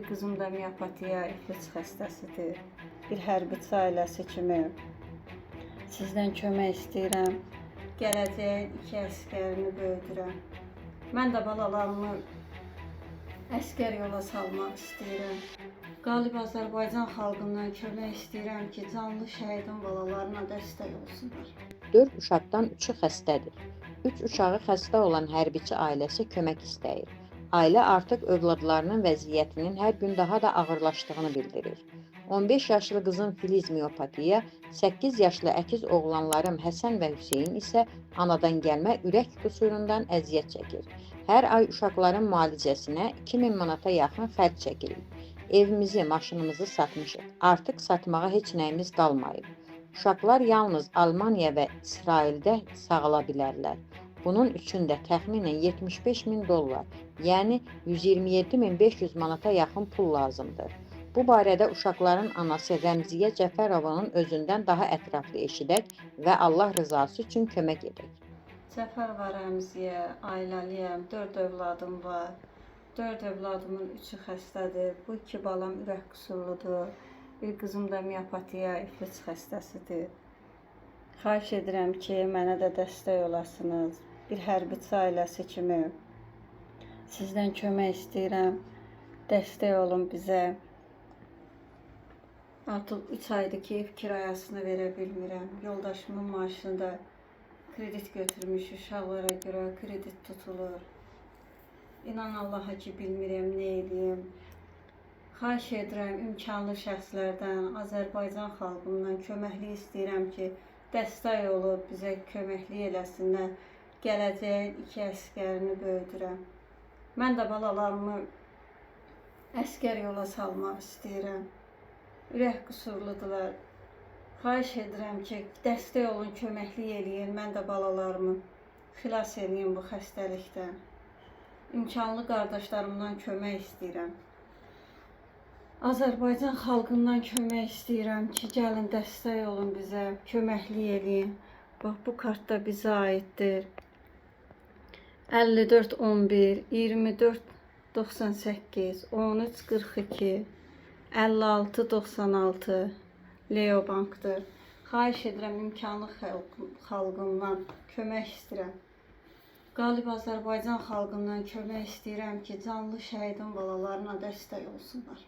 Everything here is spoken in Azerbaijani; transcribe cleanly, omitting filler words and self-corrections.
qızım da miopatiya, iflis xəstəsidir. Bir hərbiçi ailəsi kimi sizdən kömək istəyirəm. Gələcəyin 2 əsgərini böyüdürəm. Mən də balalarımı əsgər yola salmaq istəyirəm. Qalib Azərbaycan xalqından kömək istəyirəm ki, canlı şəhidin balalarına dəstək olsunlar. 4 uşaqdan 3-ü xəstədir. 3 uşağı xəstə olan hərbiçi ailəsi kömək istəyir. Ailə artıq övladlarının vəziyyətinin hər gün daha da ağırlaşdığını bildirir. 15 yaşlı qızım Filiz miopatiya, 8 yaşlı əkiz oğlanlarım Həsən və Hüseyn isə anadan gəlmə ürək qüsurundan əziyyət çəkir. Hər ay uşaqların müalicəsinə 2000 manata yaxın xərc çəkirik. Evimizi, maşınımızı satmışıq. Artıq satmağa heç nəyimiz qalmayıb. Uşaqlar yalnız Almaniya və İsraildə sağala bilərlər. Bunun üçün də təxminən 75.000 dollar, yəni 127.500 manata yaxın pul lazımdır. Bu barədə uşaqların anası Rəmziyə Cəfərovanın özündən daha ətraflı eşidək və Allah rızası üçün kömək edək. Cəfərova Rəmziyə, ailəliyəm, 4 övladım var. 4 övladımın 3-ü xəstədir. Bu 2 balam ürək qüsurludur. Bir qızım da miopatiya, iflis xəstəsidir. Xahiş edirəm ki, mənə də dəstək olasınız. Bir hərbiçi ailəsi kimi sizdən kömək istəyirəm. Dəstək olun bizə. Artıq 3 aydır ki, ev kirayəsini verə bilmirəm. Yoldaşımın maaşını da kredit götürmüş, uşaqlara görə kredit tutulur. İnan Allaha ki, bilmirəm nə edeyim. Xahiş edirəm imkanlı şəxslərdən, Azərbaycan xalqından köməklik istəyirəm ki, dəstək olub bizə köməklik eləsinlər. Gələcəyin 2 əsgərini böyüdürəm. Mən də balalarımı əsgər yola salmaq istəyirəm. Ürək qüsurludular. Xahiş edirəm ki, dəstək olun, köməklik eləyin. Mən də balalarımı xilas eləyim bu xəstəlikdən. İmkanlı qardaşlarımdan kömək istəyirəm. Azərbaycan xalqından kömək istəyirəm ki, gəlin dəstək olun bizə, köməklik eləyin. Bax, bu kart da bizə aiddir. 54 11 24 98 13 42 56 96 Leo Bankdır. Xahiş edirəm imkanlı xalqımdan kömək istəyirəm. Qalib Azərbaycan xalqından kömək istəyirəm ki, canlı şəhidin balalarına dəstək olsunlar.